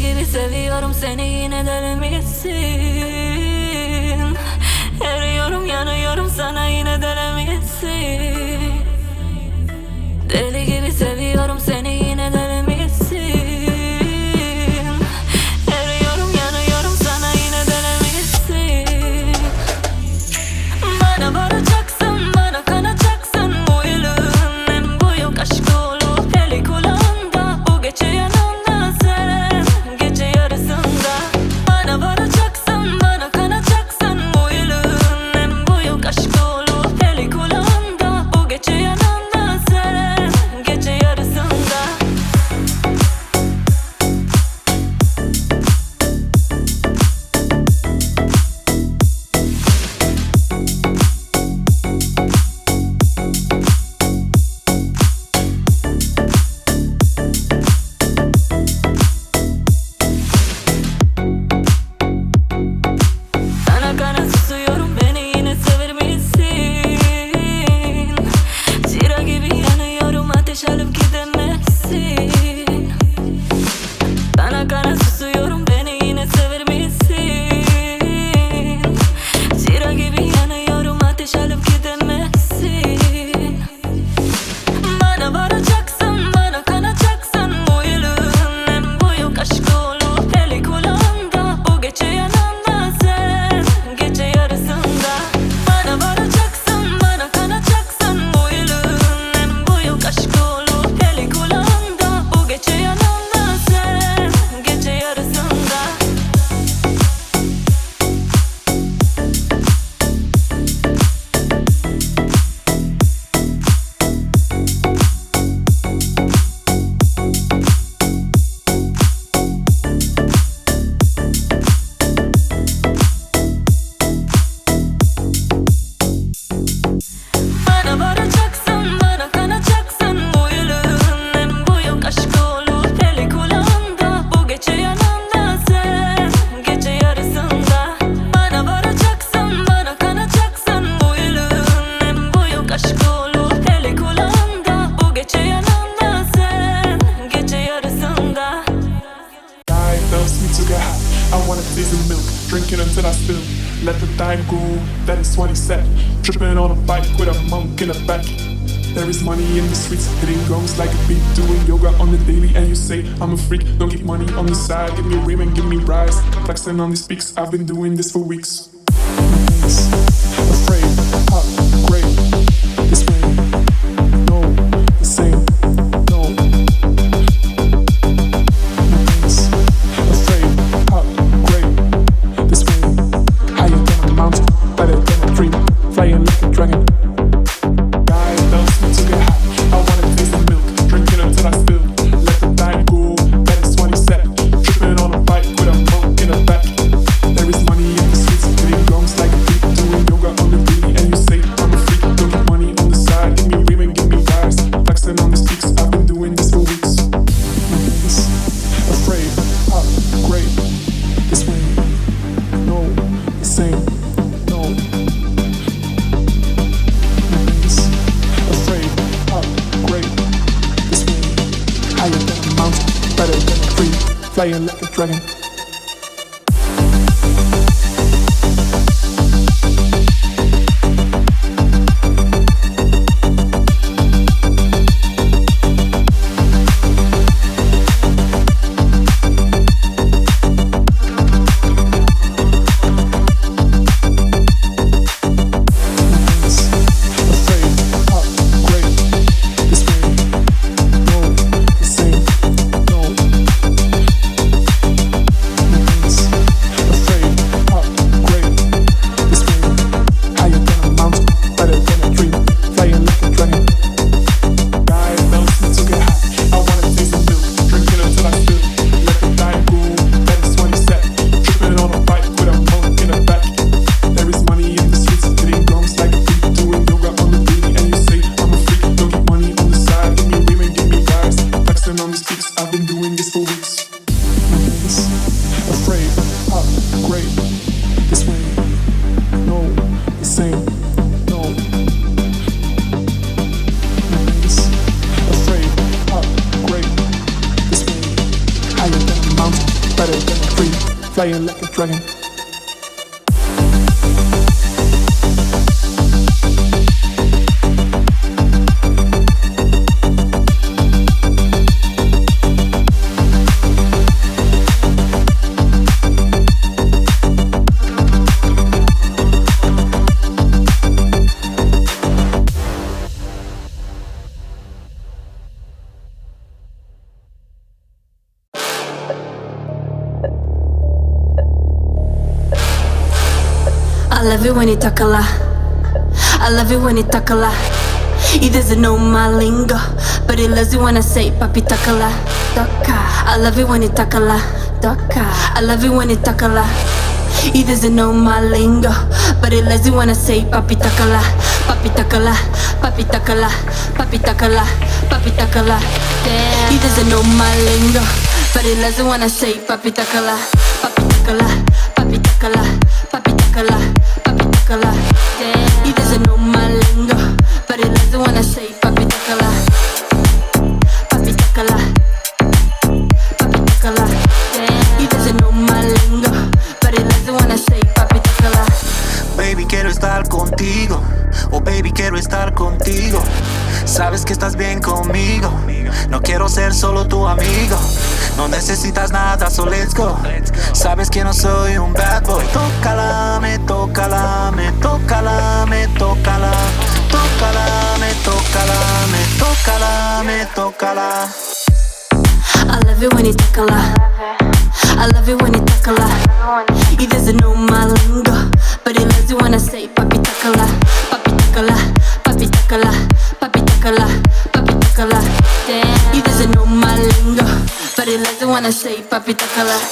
Deli gibi seviyorum seni, yine deli misin? Eriyorum yanıyorum sana, yine deli misin? Deli gibi seviyorum seni, yine deli misin? Eriyorum yanıyorum sana, yine deli misin? Bana varacaksın, bana kanacaksın, bu yılın en büyük aşkı olup eli kulağında. Bu gece yanımda sen, gece yarısında. Bana varacaksın, bana kanacaksın, bu yılın en büyük aşkı olup eli kulağında. Bu gece yanımda sen, gece yarısında. Kana kana susuyorum, beni yine sever misin? Zira gibi yanıyorum, ateş alıp gidemezsin. Kana kana susuyorum, beni yine sever misin? Zira gibi yanıyorum, ateş alıp gidemezsin. Bana varacaksın, bana kanacaksın, bu yılın en büyük aşkı olup eli kulağında. Bu gece yanımda sen, gece yarısında. Bana varacaksın, bana kanacaksın, bu yılın en büyük aşkı olup eli kulağında. Bu gece yanımda sen, gece yarısında. Bana varacaksın, bana kanacaksın, bu yılın en büyük aşkı olup eli kulağında. Bu gece yanımda sen, gece yarısında. Bana varacaksın, bana kanacaksın, bu yılın en büyük aşkı olup eli kulağında. Bu gece yanımda sen, gece yarısında. Life loves me to get high. I wanna taste the milk, drinking until I spill. Let the time go, that is what he said. Tripping on a bike with a monk in the back. There is money in the streets, hitting drums like a beat. Doing yoga on the daily and you say I'm a freak. Don't keep money on the side, give me women, give me rise. Flexing on these peaks, I've been doing this for weeks. Afraid, hot, great. This way, no, the same, no. Afraid, hot, great. This way, higher than a mountain, better than a dream, flying like a dragon. Life loves me to get high. I wanna taste the milk, drinking until I spill. Let the time go, that is what he said. Tripping on a bike with a monk in the back. There is money in the streets, hitting drums like a beat. Doing yoga on the daily and you say I'm a freak. Don't keep money on the side, give me women, give me rise. Flexing on the speaks, I've been doing this for weeks. Afraid, hot, great. This way, no, the same, no. Afraid, hot, great. This way, higher than a mountain, better than a tree, flying like a dragon. Afraid, hot, great. This way, no, the same, no. flying like a dragon. I love it when you talk a lot. I love it when you talk a lot. He doesn't know my lingo, but he loves it when I say papi talk a lot. I love it when you talk a lot. I love it when you talk a lot. He doesn't know my lingo, but he loves it when I say papi talk a lot. Papi talk a lot. Papi talk a lot. Papi talk a lot. Papi talk a lot. He doesn't know my lingo, but he loves it when I say papi talk a lot. Papi talk a lot. Papi talk a lot. Papi talk a lot. Papi talk a lot. He doesn't know my lingo, but he loves it when I say papi talk a lot. Papi talk a lot. Papi talk a lot. He doesn't know my lingo, but he loves it when I say papi talk a lot. Baby, quiero estar contigo. Oh, baby, quiero estar contigo. Sabes que estás bien conmigo. No quiero ser solo tu amigo. No necesitas nada, so let's go. Sabes que no soy un bad boy. Tócalame, tócalame, tócalame, tócala. Tócalame, tócalame, tócalame, tócala. I love it when you talk a lot. I love it when you talk a lot. He doesn't know my lingo, but he loves it when I say papi talk a lot. Papi talk a lot. Papi talk a lot. Papi talk a lot. Papi talk a lot. He doesn't know my lingo, but he loves it when I say papi talk a lot.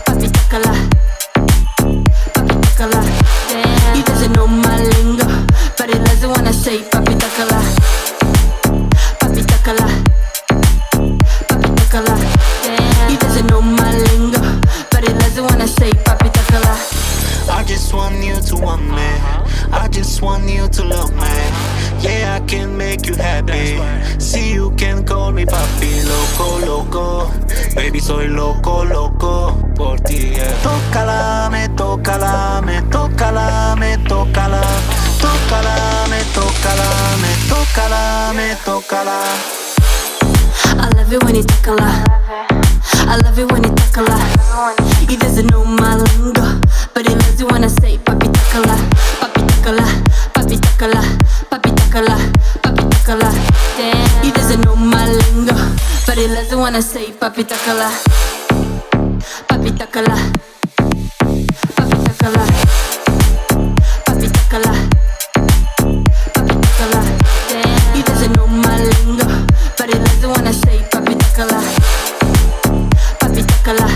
Papi talk a lot. Papi talk a lot. He doesn't know my lingo, but he loves it when I say papi talk a lot. Papi talk a lot. Papi talk a lot. He doesn't know my lingo, but he loves it when I say papi talk a lot. I just want you to want me. I just want you to love me. Yeah, I can make you happy. See, you can call me papi. Loco, loco. Baby, soy loco, loco por ti, yeah. Tócalame, tócalame, tócalame, tócala. Tócalame, tócalame, tócalame, tócala. I love it when you talk a lot. I love it when you talk a lot. He doesn't know my lingo, but he loves it when I say papi talk a lot. Papi talk a lot. Papi talk a lot. Papi talk a lot. Papi talk a lot. He doesn't know my lingo, but he loves it when I say papi talk a lot. Papi talk a lot. Papi talk a lot. Papi talk a lot. Papi talk a lot. He doesn't know my lingo, but he loves it when I say papi talk a lot. Papi talk a lot.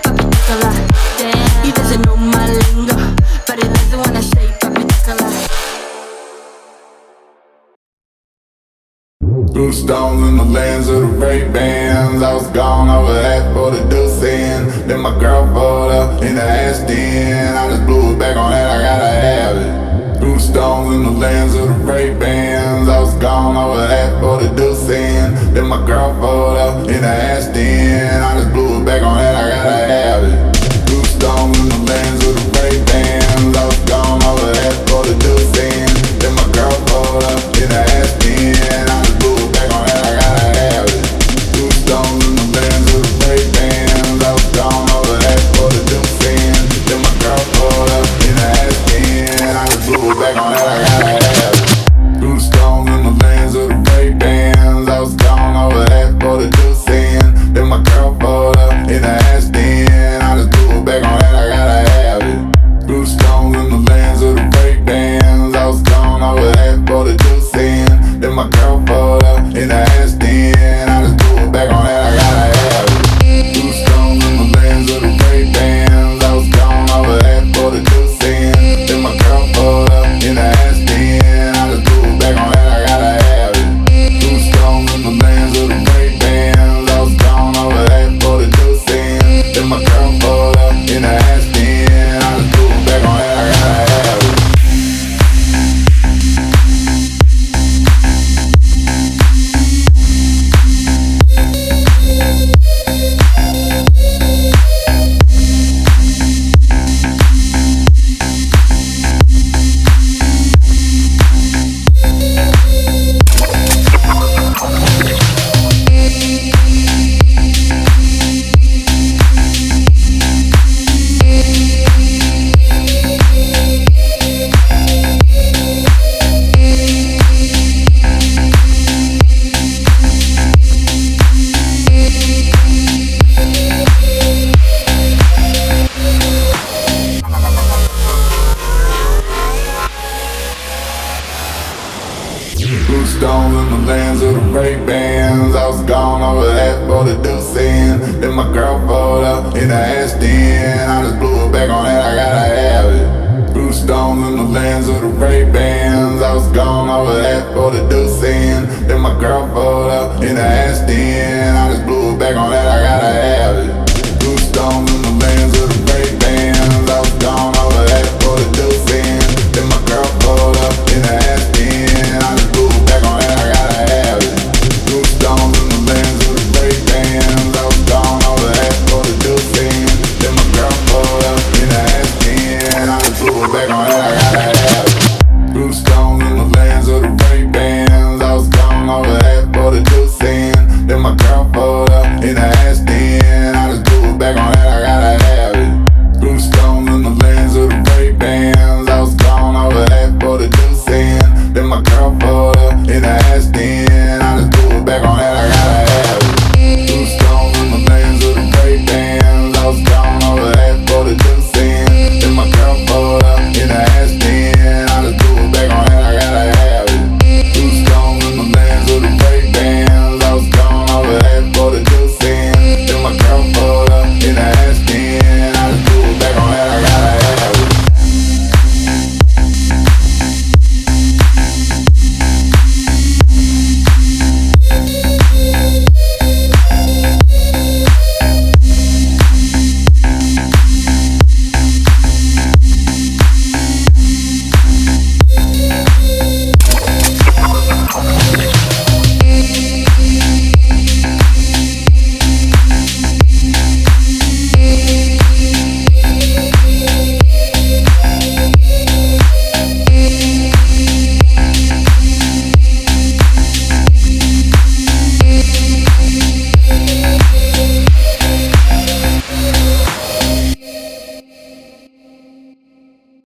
Papi talk a lot. He doesn't know my lingo, but he loves it when I say papi talk a lot. Through the stones in the lands of the Ray-Bans, I was gone over that for the deuce in. Then my girl pulled up in the ass den. I just blew it back on that, I gotta have it. Through the stones in the lands of the Ray-Bans, I was gone over that for the deuce in. Then my girl pulled up in the ass den. I just blew it back on that, I gotta have it. Through the stones in the lands of the Ray-Bans, I was gone over that for the deuce in. Then my girl pulled up in the ass den. I just blew it back on that, I gotta have it. Through the stones in the lands of the Ray-Bans, I was gone over that for the deuce in. Then my girl pulled up in the ass den. I just blew it back on that, I gotta have it. Through the stones in the lands of the Ray-Bans, I was gone over that for the deuce in. Then my girl pulled up in the ass den. I just blew it back on that, I gotta have it. Through the stones in the lands of the Ray-Bans, I was gone over that for the deuce in. Then my girl pulled up in the ass den. I just blew it back on that, I gotta have it. Through the stones in the lands of the Ray-Bans, I was gone over that for the deuce in. Then my girl pulled up in the ass den. I just blew it back on that, I gotta have it. Through the stones in the lands of the Ray-Bans, I was gone over that for the deuce in. Then my girl pulled up in the ass den. I just blew it back on that, I gotta have it. hat for the deucing. Then my girl fold up in the ass then. I just blew it back on that, I gotta have it. Blue stones in the lands of the Ray-Bans. I was gone, I was hat for the deucing. Then my girl fold up in the ass then. I just blew it back on that.